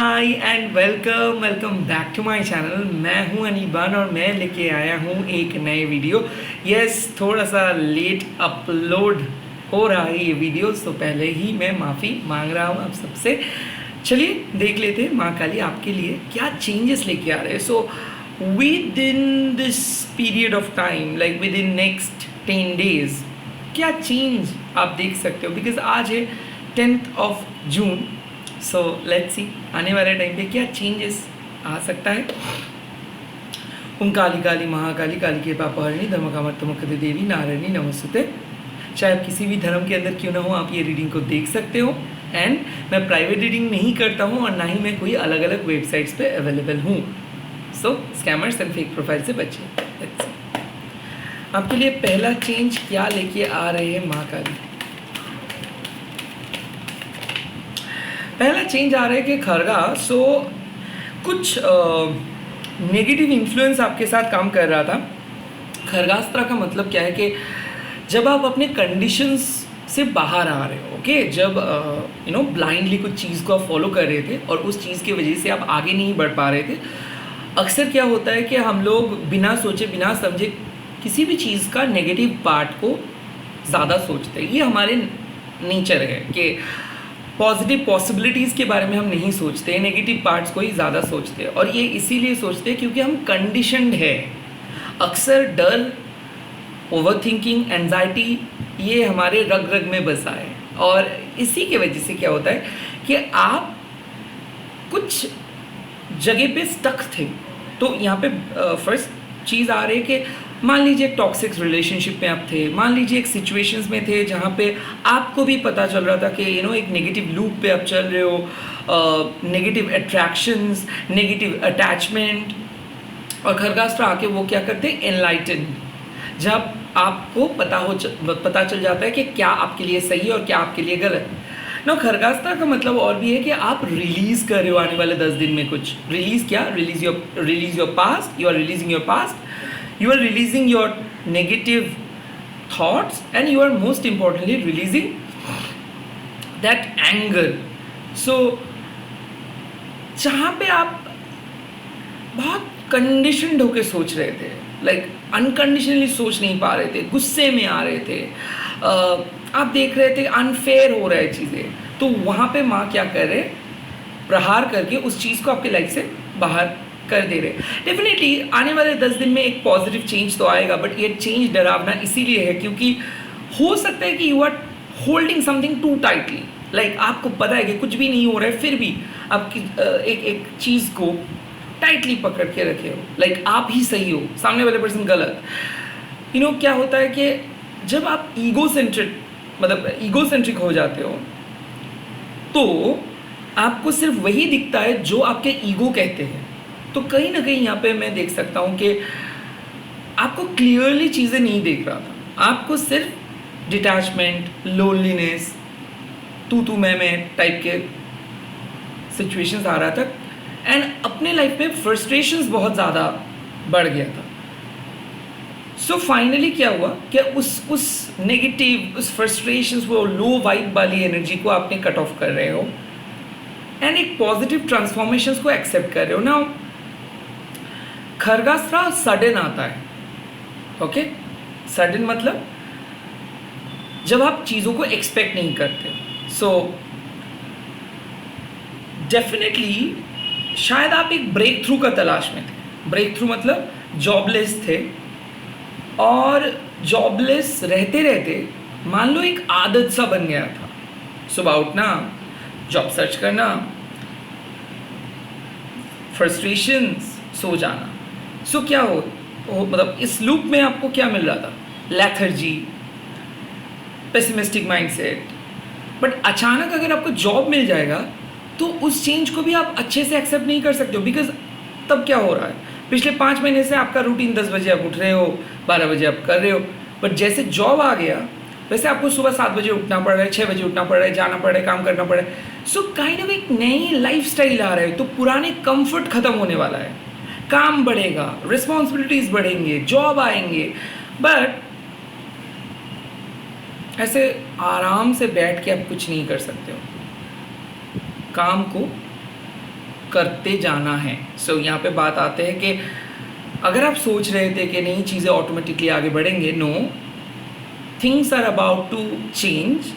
Hi and welcome welcome back to my channel. मैं हूं अनिबान और मैं लेके आया हूं एक नए वीडियो। यस, थोड़ा सा लेट अपलोड हो रहा है ये वीडियो, तो पहले ही मैं माफ़ी मांग रहा हूं आप सबसे। चलिए देख लेते हैं माँ काली आपके लिए क्या चेंजेस लेके आ रहे हैं। So with in this period of time, like with in next 10 days, क्या चेंज आप देख सकते हो। बिकॉज आज है 10th of June। So let's see आने वाले टाइम पे क्या चेंजेस आ सकता है। ओम काली काली महाकाली काली के पापहरणी धर्मकामर्थमुखदे देवी नारायणी नमस्ते। चाहे आप किसी भी धर्म के अंदर क्यों ना हो, आप ये रीडिंग को देख सकते हो। एंड मैं प्राइवेट रीडिंग नहीं करता हूँ और ना ही मैं कोई अलग अलग वेबसाइट्स पे अवेलेबल हूँ। सो स्कैमर्स एंड फेक प्रोफाइल से बचिए। आपके लिए पहला चेंज क्या लेके आ रहे हैं माँ काली। पहला चेंज आ रहा है कि खरगा कुछ नेगेटिव इन्फ्लुएंस आपके साथ काम कर रहा था। खरगास्त्र का मतलब क्या है कि जब आप अपने कंडीशंस से बाहर आ रहे हो, ओके, जब ब्लाइंडली कुछ चीज़ को आप फॉलो कर रहे थे और उस चीज़ की वजह से आप आगे नहीं बढ़ पा रहे थे। अक्सर क्या होता है कि हम लोग बिना सोचे बिना समझे किसी भी चीज़ का नेगेटिव पार्ट को ज़्यादा सोचते हैं। ये हमारे नेचर है कि पॉजिटिव पॉसिबिलिटीज़ के बारे में हम नहीं सोचते, नेगेटिव पार्ट्स को ही ज़्यादा सोचते हैं। और ये इसीलिए सोचते हैं क्योंकि हम कंडीशनड है। अक्सर डर, ओवर थिंकिंग, एंजाइटी ये हमारे रग रग में बसा है। और इसी के वजह से क्या होता है कि आप कुछ जगह पे स्टक थे। तो यहाँ पे फर्स्ट चीज़ आ रही है कि मान लीजिए एक टॉक्सिक रिलेशनशिप में आप थे, मान लीजिए एक सिचुएशंस में थे जहाँ पे आपको भी पता चल रहा था कि एक नेगेटिव लूप पे आप चल रहे हो, नेगेटिव अट्रैक्शंस, नेगेटिव अटैचमेंट। और खरगास्त्र आके वो क्या करते हैं, एनलाइटन। जब आपको पता चल जाता है कि क्या आपके लिए सही है और क्या आपके लिए गलत। ना खरगास्त्र का मतलब और भी है कि आप रिलीज़ कर रहे हो आने वाले 10 दिन में कुछ। रिलीज़ क्या, release your past. You are releasing your past, you are releasing your negative thoughts, and you are most importantly releasing that anger. So जहाँ पे आप बहुत कंडीशनड होके सोच रहे थे, लाइक अनकंडीशनली सोच नहीं पा रहे थे, गुस्से में आ रहे थे, आप देख रहे थे अनफेयर हो रहा है चीज़ें, तो वहाँ पे माँ क्या कर रहे, प्रहार करके उस चीज़ को आपके लाइफ से बाहर कर दे रहे। डेफिनेटली आने वाले 10 दिन में एक पॉजिटिव चेंज तो आएगा, बट ये चेंज डरावना इसीलिए है क्योंकि हो सकता है कि you are holding something too tightly. Like आपको पता है कि कुछ भी नहीं हो रहा है, फिर भी आपकी एक चीज़ को टाइटली पकड़ के रखे हो। लाइक आप ही सही हो, सामने वाले पर्सन गलत। क्या होता है कि जब आप ईगोसेंट्रिक हो जाते हो तो आपको सिर्फ वही दिखता है जो आपके ईगो कहते हैं। तो कहीं ना कहीं यहाँ पे मैं देख सकता हूँ कि आपको क्लियरली चीज़ें नहीं देख रहा था। आपको सिर्फ डिटैचमेंट, लोनलीनेस, तू मैं टाइप के सिचुएशंस आ रहा था। एंड अपने लाइफ में फ्रस्ट्रेशंस बहुत ज़्यादा बढ़ गया था। सो फाइनली क्या हुआ कि उस नेगेटिव, उस फ्रस्ट्रेशंस, वो लो वाइब वाली एनर्जी को आपने कट ऑफ कर रहे हो एंड एक पॉजिटिव ट्रांसफॉर्मेशंस को एक्सेप्ट कर रहे हो। नाउ खरगास्त्र सडन आता है, ओके। सडन मतलब जब आप चीज़ों को एक्सपेक्ट नहीं करते। सो डेफिनेटली शायद आप एक ब्रेक थ्रू का तलाश में थे। ब्रेक थ्रू मतलब जॉबलेस थे, और जॉबलेस रहते रहते मान लो एक आदत सा बन गया था। सुबह उठना, जॉब सर्च करना, फ्रस्ट्रेशंस, सो जाना। सो क्या हो मतलब इस लूप में आपको क्या मिल रहा था, लेथर्जी, पेसिमिस्टिक माइंडसेट। बट अचानक अगर आपको जॉब मिल जाएगा तो उस चेंज को भी आप अच्छे से एक्सेप्ट नहीं कर सकते हो। बिकॉज तब क्या हो रहा है, पिछले 5 महीने से आपका रूटीन 10 बजे आप उठ रहे हो, 12 बजे आप कर रहे हो, बट जैसे जॉब आ गया वैसे आपको सुबह 7 बजे उठना पड़ रहा है, 6 बजे उठना पड़ रहा है, जाना पड़ रहा है, काम करना पड़ रहा है। सो काइंड ऑफ एक नई लाइफ स्टाइल आ रहा है। तो पुराने कंफर्ट खत्म होने वाला है, काम बढ़ेगा, रिस्पॉन्सिबिलिटीज बढ़ेंगे, जॉब आएंगे, बट ऐसे आराम से बैठ के आप कुछ नहीं कर सकते हो। काम को करते जाना है। सो यहाँ पे बात आते हैं कि अगर आप सोच रहे थे कि नहीं चीज़ें ऑटोमेटिकली आगे बढ़ेंगे, no, things are about to change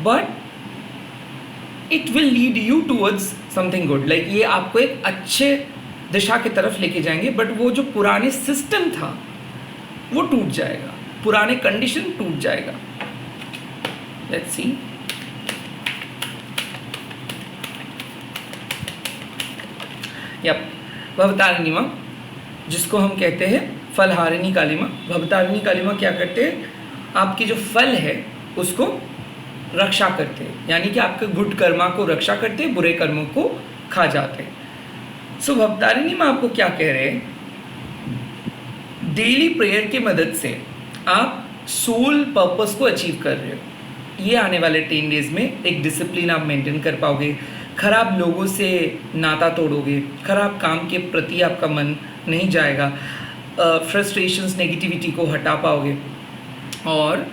but it will lead you towards something good. Like ये आपको एक अच्छे दिशा की तरफ लेके जाएंगे, बट वो जो पुराने सिस्टम था वो टूट जाएगा, पुराने कंडीशन टूट जाएगा। Let's see. यप, भवतारिणी माँ, जिसको हम कहते हैं फलहारिणी काली माँ। भवतारिणी काली माँ क्या करते हैं, आपकी जो फल है उसको रक्षा करते हैं, यानी कि आपके गुड कर्मा को रक्षा करते हैं, बुरे कर्मों को खा जाते हैं। सो भवतारिणी माँ आपको क्या कह रहे हैं, डेली प्रेयर की मदद से आप सोल पर्पस को अचीव कर रहे हो। ये आने वाले 10 डेज में एक डिसिप्लिन आप मेंटेन कर पाओगे, खराब लोगों से नाता तोड़ोगे, खराब काम के प्रति आपका मन नहीं जाएगा, फ्रस्ट्रेशंस नेगेटिविटी को हटा पाओगे, और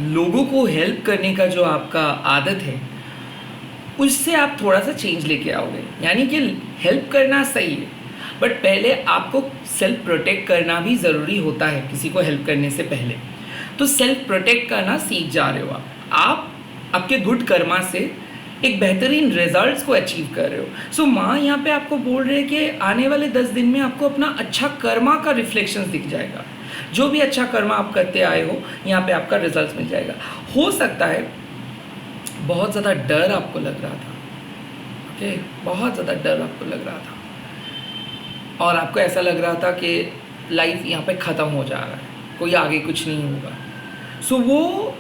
लोगों को हेल्प करने का जो आपका आदत है उससे आप थोड़ा सा चेंज लेके आओगे। यानी कि हेल्प करना सही है, बट पहले आपको सेल्फ प्रोटेक्ट करना भी ज़रूरी होता है किसी को हेल्प करने से पहले। तो सेल्फ प्रोटेक्ट करना सीख जा रहे हो आप आपके गुड कर्मा से एक बेहतरीन रिजल्ट्स को अचीव कर रहे हो। सो माँ यहाँ पे आपको बोल रहे हैं कि आने वाले 10 दिन में आपको अपना अच्छा कर्मा का रिफ्लेक्शंस दिख जाएगा। जो भी अच्छा कर्मा आप करते आए हो यहाँ पे आपका रिजल्ट मिल जाएगा। हो सकता है बहुत ज़्यादा डर आपको लग रहा था, ओके, बहुत ज़्यादा डर आपको लग रहा था और आपको ऐसा लग रहा था कि लाइफ यहाँ पे ख़त्म हो जा रहा है, कोई आगे कुछ नहीं होगा। सो वो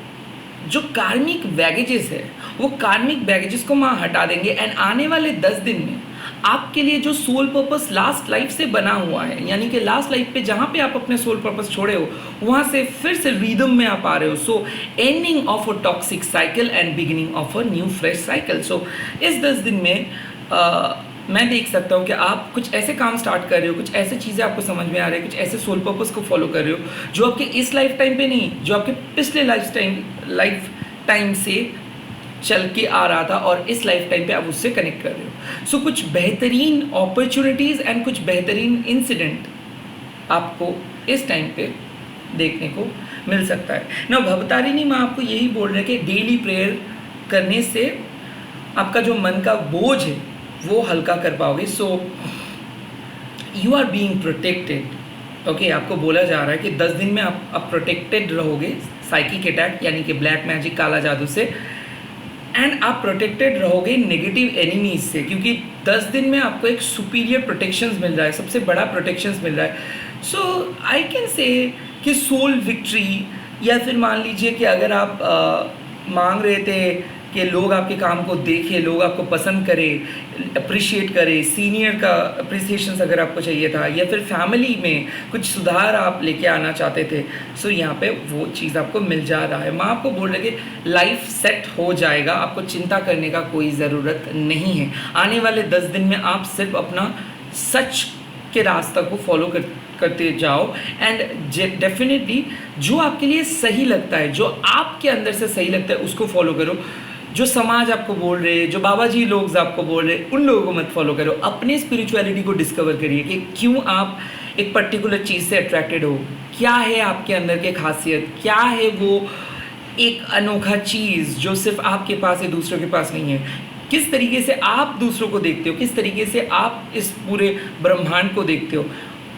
जो कार्मिक बैगेजेस है वो कार्मिक बैगेजेस को माँ हटा देंगे, एंड आने वाले 10 दिन में आपके लिए जो सोल पर्पस लास्ट लाइफ से बना हुआ है, यानी कि लास्ट लाइफ पे जहाँ पे आप अपने सोल पर्पस छोड़े हो वहाँ से फिर से रिदम में आप आ रहे हो। So ending of a toxic cycle and beginning of a new fresh cycle. So इस 10 दिन में मैं देख सकता हूँ कि आप कुछ ऐसे काम स्टार्ट कर रहे हो, कुछ ऐसे चीज़ें आपको समझ में आ रही है, कुछ ऐसे सोल पर्पस को फॉलो कर रहे हो जो आपके इस लाइफ टाइम पे नहीं, जो आपके पिछले लाइफ टाइम से चल के आ रहा था और इस लाइफ टाइम पे आप उससे कनेक्ट कर रहे हो। सो कुछ बेहतरीन अपॉर्चुनिटीज़ एंड कुछ बेहतरीन इंसिडेंट आपको इस टाइम पे देखने को मिल सकता है ना। भवतारिणी माँ आपको यही बोल रहे हैं कि डेली प्रेयर करने से आपका जो मन का बोझ है वो हल्का कर पाओगे। So you are being protected, okay. आपको बोला जा रहा है कि 10 दिन में आप प्रोटेक्टेड रहोगे साइकिक अटैक यानी कि ब्लैक मैजिक, काला जादू से, एंड आप प्रोटेक्टेड रहोगे नेगेटिव एनिमीज से, क्योंकि 10 दिन में आपको एक सुपीरियर प्रोटेक्शंस मिल रहा है, सबसे बड़ा प्रोटेक्शंस मिल रहा है। सो आई कैन से कि सोल विक्ट्री, या फिर मान लीजिए कि अगर आप मांग रहे थे कि लोग आपके काम को देखें, लोग आपको पसंद करें, अप्रिशिएट करें, सीनियर का अप्रिसिएशन अगर आपको चाहिए था, या फिर फैमिली में कुछ सुधार आप लेके आना चाहते थे, सो यहाँ पे वो चीज़ आपको मिल जा रहा है। माँ आपको बोल रहे कि लाइफ सेट हो जाएगा, आपको चिंता करने का कोई ज़रूरत नहीं है। आने वाले 10 दिन में आप सिर्फ अपना सच के रास्ता को फॉलो करते जाओ, एंड डेफिनेटली जो आपके लिए सही लगता है, जो आपके अंदर से सही लगता है उसको फॉलो करो। जो समाज आपको बोल रहे हैं, जो बाबा जी लोग आपको बोल रहे हैं, उन लोगों को मत फॉलो करो। अपने स्पिरिचुअलिटी को डिस्कवर करिए कि क्यों आप एक पर्टिकुलर चीज़ से अट्रैक्टेड हो, क्या है आपके अंदर के खासियत, क्या है वो एक अनोखा चीज़ जो सिर्फ आपके पास है, दूसरों के पास नहीं है। किस तरीके से आप दूसरों को देखते हो, किस तरीके से आप इस पूरे ब्रह्मांड को देखते हो,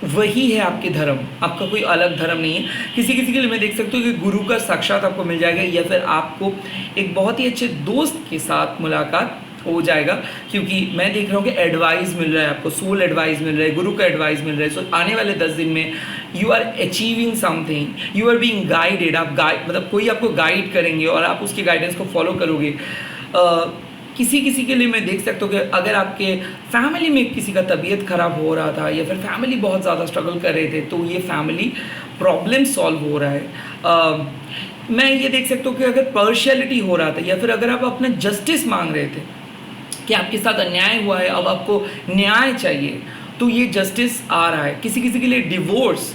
वही है आपके धर्म। आपका कोई अलग धर्म नहीं है। किसी किसी के लिए मैं देख सकती हूँ कि गुरु का साक्षात आपको मिल जाएगा, या फिर आपको एक बहुत ही अच्छे दोस्त के साथ मुलाकात हो जाएगा, क्योंकि मैं देख रहा हूँ कि एडवाइस मिल रहा है आपको, सोल एडवाइस मिल रहा है, गुरु का एडवाइस मिल रहा है। सो आने वाले 10 दिन में you are achieving something, you are being guided. आप मतलब कोई आपको गाइड करेंगे और आप उसके गाइडेंस को फॉलो करोगे। किसी किसी के लिए मैं देख सकता हूँ कि अगर आपके फैमिली में किसी का तबीयत ख़राब हो रहा था, या फिर फैमिली बहुत ज़्यादा स्ट्रगल कर रहे थे, तो ये फैमिली प्रॉब्लम सॉल्व हो रहा है। मैं ये देख सकता हूँ कि अगर पर्शियलिटी हो रहा था, या फिर अगर आप अपना जस्टिस मांग रहे थे कि आपके साथ अन्याय हुआ है, अब आपको न्याय चाहिए, तो ये जस्टिस आ रहा है। किसी किसी के लिए डिवोर्स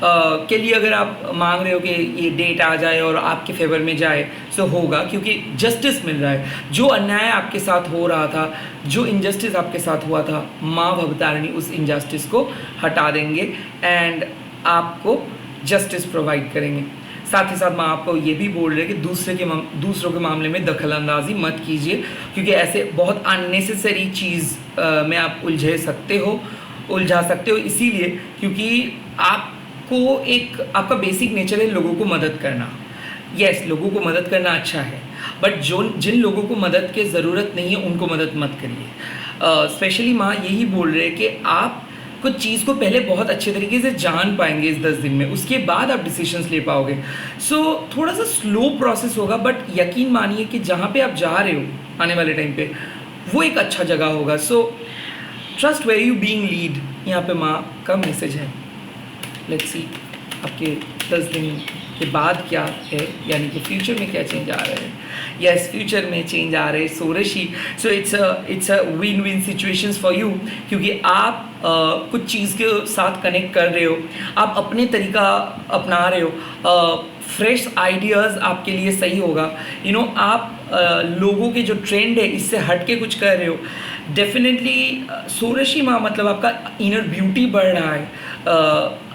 के लिए अगर आप मांग रहे हो कि ये डेट आ जाए और आपके फेवर में जाए, सो होगा, क्योंकि जस्टिस मिल रहा है। जो अन्याय आपके साथ हो रहा था, जो इनजस्टिस आपके साथ हुआ था, माँ भवतारिणी उस इनजस्टिस को हटा देंगे एंड आपको जस्टिस प्रोवाइड करेंगे। साथ ही साथ मैं आपको ये भी बोल रहे कि दूसरों के मामले में दखल अंदाजी मत कीजिए, क्योंकि ऐसे बहुत अननेसेसरी चीज़ में आप उलझा सकते हो, इसीलिए क्योंकि आपको आपका बेसिक नेचर है लोगों को मदद करना। यस, लोगों को मदद करना अच्छा है, बट जिन लोगों को मदद की ज़रूरत नहीं है उनको मदद मत करिए। स्पेशली माँ यही बोल रहे हैं कि आप कुछ चीज़ को पहले बहुत अच्छे तरीके से जान पाएंगे इस 10 दिन में, उसके बाद आप डिसीजंस ले पाओगे। सो थोड़ा सा स्लो प्रोसेस होगा, बट यकीन मानिए कि जहाँ पे आप जा रहे हो आने वाले टाइम पे वो एक अच्छा जगह होगा। So trust where you being lead, यहाँ पे माँ का मैसेज है। लेट्स सी आपके 10 दिन के बाद क्या है, यानी कि फ्यूचर में क्या चेंज आ रहा है। यस, फ्यूचर में चेंज आ रहे हैं Sorshi. So it's a win win situations for you, क्योंकि आप कुछ चीज़ के साथ कनेक्ट कर रहे हो, आप अपने तरीका अपना रहे हो, फ्रेश आइडियाज़ आपके लिए सही होगा। आप लोगों के जो ट्रेंड है इससे हट के कुछ कर रहे हो। डेफिनेटली सोरशी माँ मतलब आपका इनर ब्यूटी बढ़ रहा है,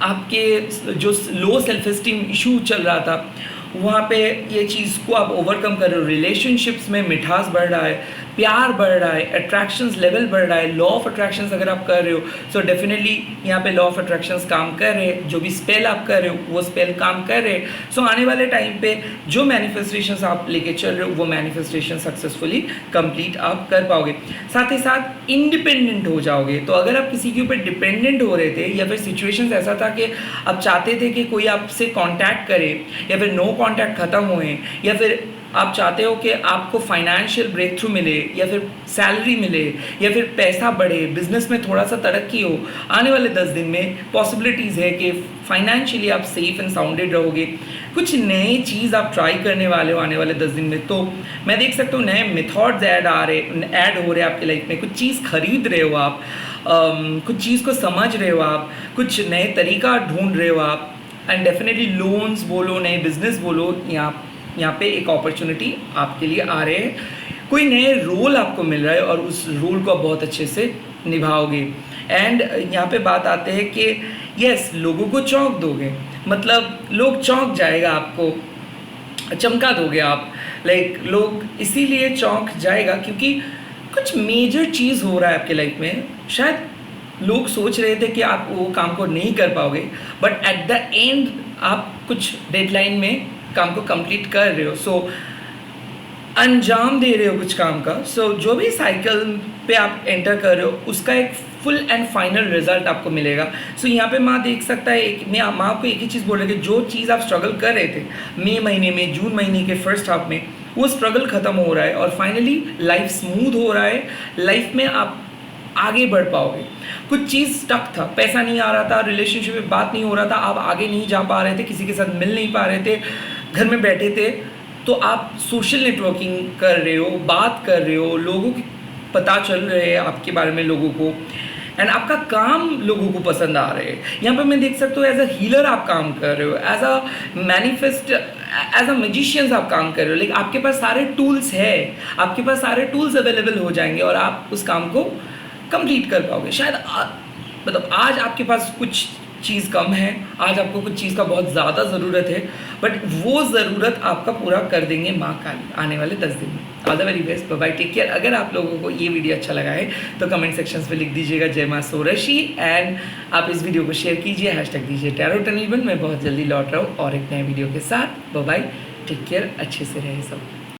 आपके जो लो सेल्फ एस्टीम इशू चल रहा था वहाँ पे ये चीज़ को आप ओवरकम कर रहे हो। रिलेशनशिप्स में मिठास बढ़ रहा है, प्यार बढ़ रहा है, अट्रैक्शंस लेवल बढ़ रहा है। लॉ ऑफ अट्रैक्शंस अगर आप कर रहे हो, सो डेफिनेटली यहाँ पे लॉ ऑफ अट्रैक्शंस काम कर रहे हैं। जो भी स्पेल आप कर रहे हो वो स्पेल काम कर रहे हैं। सो आने वाले टाइम पे जो मैनिफेस्टेशंस आप लेके चल रहे हो वो मैनिफेस्टेशन सक्सेसफुली कंप्लीट आप कर पाओगे। साथ ही साथ इंडिपेंडेंट हो जाओगे। तो अगर आप किसी के ऊपर डिपेंडेंट हो रहे थे, या फिर सिचुएशंस ऐसा था कि आप चाहते थे कि कोई आपसे कॉन्टैक्ट करे, या फिर नो कॉन्टैक्ट ख़त्म हुए, या फिर आप चाहते हो कि आपको फाइनेंशियल ब्रेक थ्रू मिले, या फिर सैलरी मिले, या फिर पैसा बढ़े, बिजनेस में थोड़ा सा तरक्की हो, आने वाले 10 दिन में पॉसिबिलिटीज़ है कि फाइनेंशियली आप सेफ एंड साउंडेड रहोगे। कुछ नई चीज़ आप ट्राई करने वाले हो आने वाले 10 दिन में। तो मैं देख सकता हूँ नए मेथड्स ऐड हो रहे हैं आपकी लाइफ में। कुछ चीज़ खरीद रहे हो आप, कुछ चीज़ को समझ रहे हो आप, कुछ नए तरीका ढूंढ रहे हो आप, एंड डेफिनेटली लोन्स बोलो, नए बिजनेस बोलो, यहाँ पे एक अपॉर्चुनिटी आपके लिए आ रहे हैं। कोई नए रोल आपको मिल रहा है और उस रोल को आप बहुत अच्छे से निभाओगे। एंड यहाँ पे बात आते हैं कि यस, लोगों को चौंक दोगे, मतलब लोग चौंक जाएगा, आपको चमका दोगे आप। लोग इसीलिए चौंक जाएगा क्योंकि कुछ मेजर चीज़ हो रहा है आपके लाइफ में। शायद लोग सोच रहे थे कि आप वो काम को नहीं कर पाओगे, बट एट द एंड आप कुछ डेडलाइन में काम को कंप्लीट कर रहे हो। सो अंजाम दे रहे हो कुछ काम का। सो जो भी साइकिल पे आप एंटर कर रहे हो उसका एक फुल एंड फाइनल रिजल्ट आपको मिलेगा। सो यहाँ पे माँ देख सकता है, माँ आपको एक ही चीज़ बोल रही है कि जो चीज़ आप स्ट्रगल कर रहे थे मई महीने में, जून महीने के फर्स्ट हाफ में, वो स्ट्रगल ख़त्म हो रहा है और फाइनली लाइफ स्मूथ हो रहा है। लाइफ में आप आगे बढ़ पाओगे। कुछ चीज़ स्टक था, पैसा नहीं आ रहा था, रिलेशनशिप में बात नहीं हो रहा था, आप आगे नहीं जा पा रहे थे, किसी के साथ मिल नहीं पा रहे थे, घर में बैठे थे, तो आप सोशल नेटवर्किंग कर रहे हो, बात कर रहे हो, लोगों की पता चल रहे हैं आपके बारे में लोगों को, एंड आपका काम लोगों को पसंद आ रहे हैं। यहाँ पे मैं देख सकता हूँ एज अ हीलर आप काम कर रहे हो, एज अ मैजिशियंस आप काम कर रहे हो। लेकिन आपके पास सारे टूल्स है, आपके पास सारे टूल्स अवेलेबल हो जाएंगे और आप उस काम को कंप्लीट कर पाओगे। शायद मतलब आज आपके पास कुछ चीज़ कम है, आज आपको कुछ चीज़ का बहुत ज़्यादा ज़रूरत है, बट वो ज़रूरत आपका पूरा कर देंगे माँ काली आने वाले 10 दिन में। All the very best, bye, take care. अगर आप लोगों को ये वीडियो अच्छा लगा है तो कमेंट सेक्शंस में लिख दीजिएगा जय माँ सोरशी, एंड आप इस वीडियो को शेयर कीजिए, हैशटैग दीजिए टैरोटनिवन। मैं बहुत जल्दी लौट रहा हूँ और एक नए वीडियो के साथ। बाय, टेक केयर, अच्छे से रहे सब।